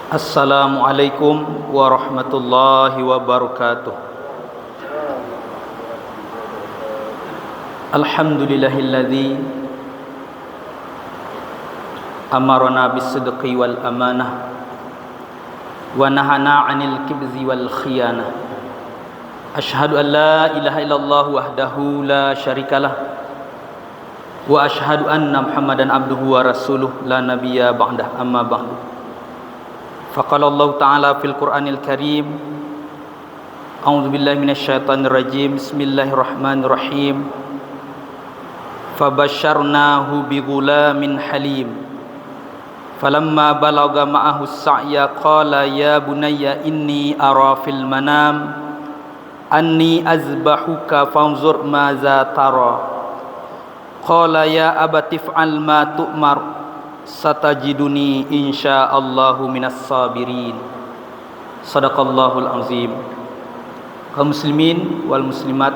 Assalamualaikum warahmatullahi wabarakatuh. Alhamdulillahilladzi amarna bis-sidqi wal amanah wa nahana 'anil kibzi wal khiyanah. Asyhadu an la ilaha illallah wahdahu la syarikalah wa asyhadu anna Muhammadan abduhu wa rasuluh la nabiyya ba'dah, amma ba'du. Faqala Allah Ta'ala fil Qur'anil Karim, a'udzu billahi minasyaitonir rajim, bismillahirrahmanirrahim. Fabasyarnahu bighulamin halim. Falamma balagha ma'ahu as-sa'ya qala ya bunayya inni ara fil manam anni azbahuka fanzur maza tara. Qala ya abati if'al ma tu'mar satajiduni insyaallahu minas sabirin. Shadaqallahul azim. Kaum muslimin wal muslimat,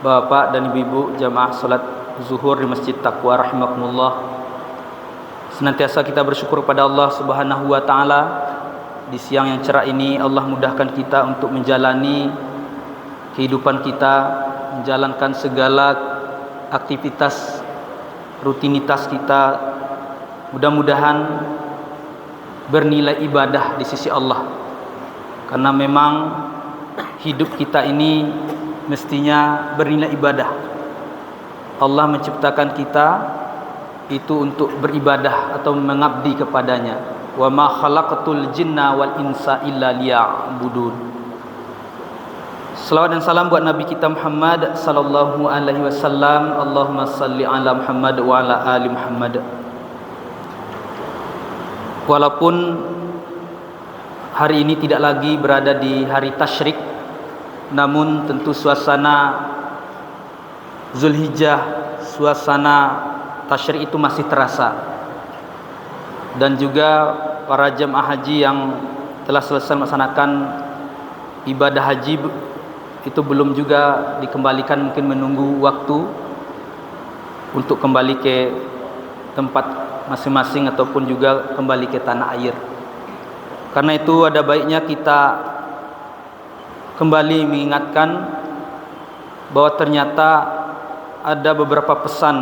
bapak dan ibu-ibu jamaah salat zuhur di Masjid Taqwa rahimakumullah. Senantiasa kita bersyukur kepada Allah Subhanahu wa taala. Di siang yang cerah ini Allah mudahkan kita untuk menjalani kehidupan kita, menjalankan segala aktivitas rutinitas kita. Mudah-mudahan bernilai ibadah di sisi Allah. Karena memang hidup kita ini mestinya bernilai ibadah. Allah menciptakan kita itu untuk beribadah atau mengabdi kepadanya. Wa ma khalaqatul jinna wal insa illa liya'budun. Selawat dan salam buat Nabi kita Muhammad sallallahu alaihi wasallam. Allahumma salli ala Muhammad wa ala ali Muhammad. Walaupun hari ini tidak lagi berada di hari tasyrik, namun tentu suasana Zulhijjah, suasana tasyrik itu masih terasa. Dan juga para jemaah haji yang telah selesai melaksanakan ibadah haji itu belum juga dikembalikan, mungkin menunggu waktu untuk kembali ke tempat masing-masing ataupun juga kembali ke tanah air. Karena itu ada baiknya kita kembali mengingatkan bahwa ternyata ada beberapa pesan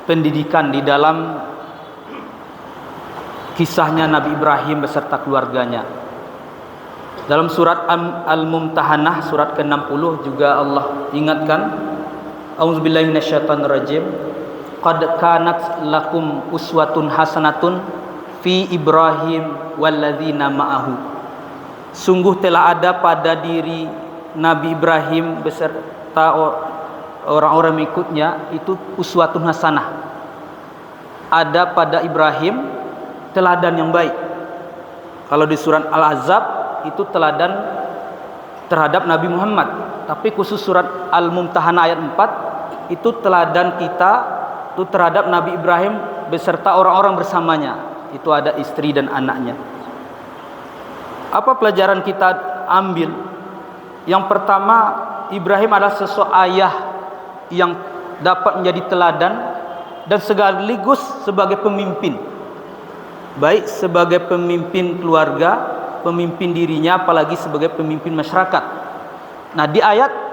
pendidikan di dalam kisahnya Nabi Ibrahim beserta keluarganya. Dalam surat Al-Mumtahanah surat ke-60 juga Allah ingatkan, a'udzubillahi minasyaitonirrajim, qad kanat lakum uswatun hasanatun fi Ibrahim walladzina ma'ahu. Sungguh telah ada pada diri Nabi Ibrahim beserta orang-orang mengikutnya itu uswatun hasanah. Ada pada Ibrahim teladan yang baik. Kalau di surat Al-Ahzab itu teladan terhadap Nabi Muhammad, tapi khusus surat Al-Mumtahanah ayat 4 itu teladan kita itu terhadap Nabi Ibrahim beserta orang-orang bersamanya. Itu ada istri dan anaknya. Apa pelajaran kita ambil? Yang pertama, Ibrahim adalah sosok ayah yang dapat menjadi teladan dan sekaligus sebagai pemimpin. Baik sebagai pemimpin keluarga, pemimpin dirinya, apalagi sebagai pemimpin masyarakat. Nah, di ayat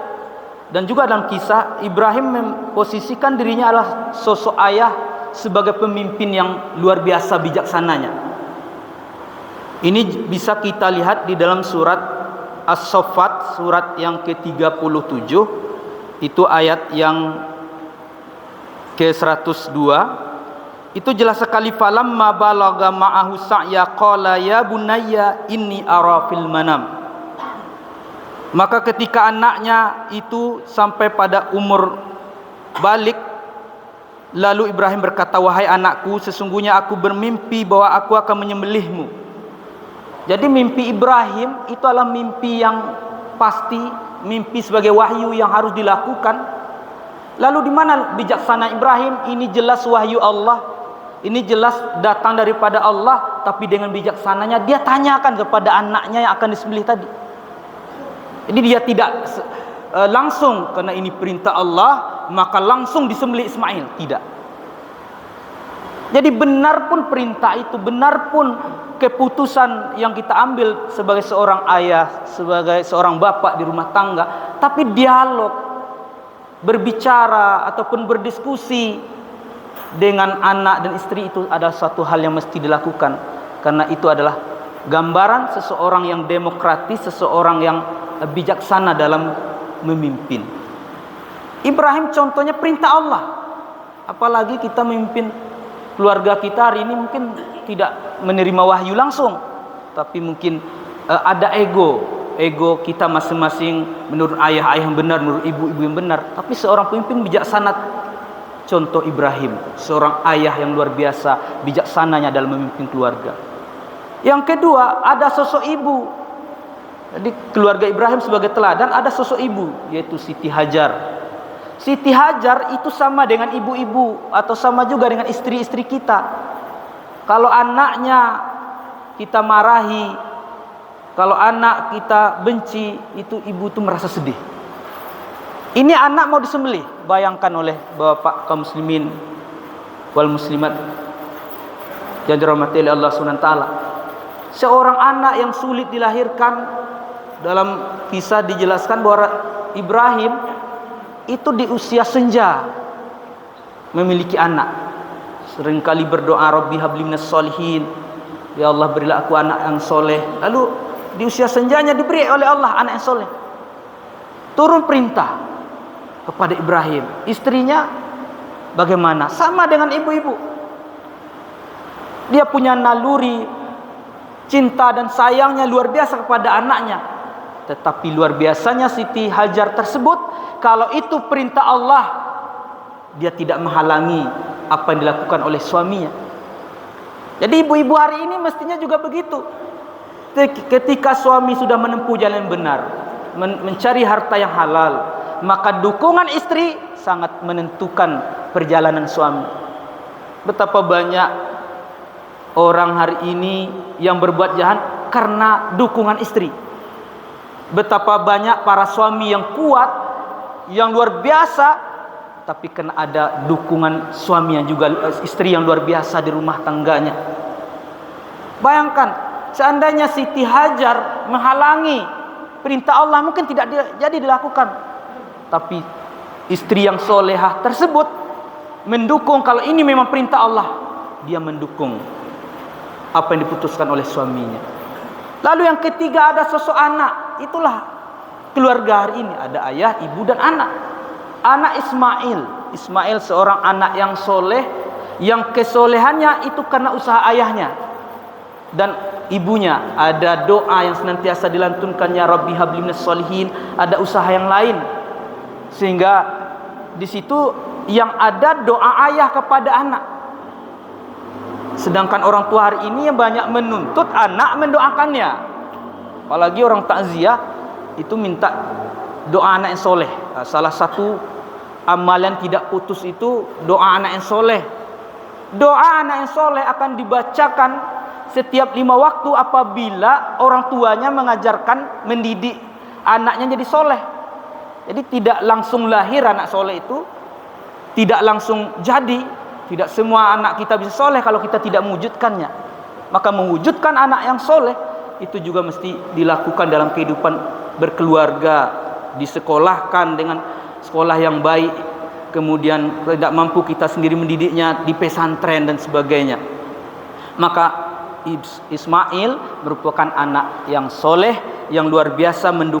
dan juga dalam kisah, Ibrahim memposisikan dirinya adalah sosok ayah sebagai pemimpin yang luar biasa bijaksananya. Ini bisa kita lihat di dalam surat As-Saffat, surat yang ke-37, itu ayat yang ke-102. Itu jelas sekali, falamma balagha ma'ahu sa'ya qala ya bunayya inni ara fil manam. Maka ketika anaknya itu sampai pada umur balik, lalu Ibrahim berkata, wahai anakku, sesungguhnya aku bermimpi bahwa aku akan menyembelihmu. Jadi mimpi Ibrahim itu adalah mimpi yang pasti, mimpi sebagai wahyu yang harus dilakukan. Lalu di mana bijaksana Ibrahim? Ini jelas wahyu Allah, ini jelas datang daripada Allah, tapi dengan bijaksananya dia tanyakan kepada anaknya yang akan disembelih tadi. Jadi dia tidak langsung karena ini perintah Allah maka langsung disembelih Ismail, tidak. Jadi benar pun perintah itu, benar pun keputusan yang kita ambil sebagai seorang ayah, sebagai seorang bapak di rumah tangga, tapi dialog, berbicara ataupun berdiskusi dengan anak dan istri itu adalah suatu hal yang mesti dilakukan, karena itu adalah gambaran seseorang yang demokratis, seseorang yang bijaksana dalam memimpin. Ibrahim contohnya perintah Allah. Apalagi kita memimpin keluarga kita hari ini mungkin tidak menerima wahyu langsung, tapi mungkin ada ego kita masing-masing menurut ayah yang benar, menurut ibu yang benar. Tapi seorang pemimpin bijaksana, contoh Ibrahim, seorang ayah yang luar biasa bijaksananya dalam memimpin keluarga. Yang kedua, ada sosok ibu. Jadi keluarga Ibrahim sebagai teladan, ada sosok ibu, yaitu Siti Hajar. Siti Hajar itu sama dengan ibu-ibu atau sama juga dengan istri-istri kita. Kalau anaknya kita marahi, kalau anak kita benci, itu ibu itu merasa sedih. Ini anak mau disembelih, bayangkan oleh bapak kaum muslimin wal muslimat yang dirahmati oleh Allah Subhanahu wa taala. Seorang anak yang sulit dilahirkan, dalam kisah dijelaskan bahwa Ibrahim itu di usia senja memiliki anak. Seringkali berdoa, Rabbi habli minas sholihin, ya Allah berilah aku anak yang soleh. Lalu di usia senjanya diberi oleh Allah anak yang soleh. Turun perintah kepada Ibrahim. Istrinya bagaimana? Sama dengan ibu-ibu. Dia punya naluri cinta dan sayangnya luar biasa kepada anaknya. Tetapi luar biasanya Siti Hajar tersebut, kalau itu perintah Allah, dia tidak menghalangi apa yang dilakukan oleh suaminya. Jadi ibu-ibu hari ini mestinya juga begitu. Ketika suami sudah menempuh jalan yang benar, mencari harta yang halal, maka dukungan istri sangat menentukan perjalanan suami. Betapa banyak orang hari ini yang berbuat jahat karena dukungan istri. Betapa banyak para suami yang kuat, yang luar biasa, tapi karena ada dukungan suami yang juga istri yang luar biasa di rumah tangganya. Bayangkan, seandainya Siti Hajar menghalangi perintah Allah, mungkin tidak jadi dilakukan. Tapi istri yang solehah tersebut mendukung, kalau ini memang perintah Allah, dia mendukung apa yang diputuskan oleh suaminya. Lalu yang ketiga, ada sosok anak. Itulah keluarga hari ini, ada ayah, ibu dan anak. Anak Ismail seorang anak yang soleh, yang kesolehannya itu karena usaha ayahnya dan ibunya. Ada doa yang senantiasa dilantunkannya, Rabbi habli minas sholihin. Ada usaha yang lain, sehingga di situ yang ada doa ayah kepada anak. Sedangkan orang tua hari ini yang banyak menuntut anak mendoakannya. Apalagi orang takziah itu minta doa anak yang soleh. Salah satu amalan tidak putus itu doa anak yang soleh. Doa anak yang soleh akan dibacakan setiap 5 waktu apabila orang tuanya mengajarkan, mendidik anaknya jadi soleh. Jadi tidak langsung lahir anak soleh itu, tidak langsung jadi. Tidak semua anak kita bisa soleh kalau kita tidak mewujudkannya. Maka mewujudkan anak yang soleh itu juga mesti dilakukan dalam kehidupan berkeluarga, disekolahkan dengan sekolah yang baik, kemudian tidak mampu kita sendiri mendidiknya di pesantren dan sebagainya. Maka Ismail merupakan anak yang soleh, yang luar biasa mendukung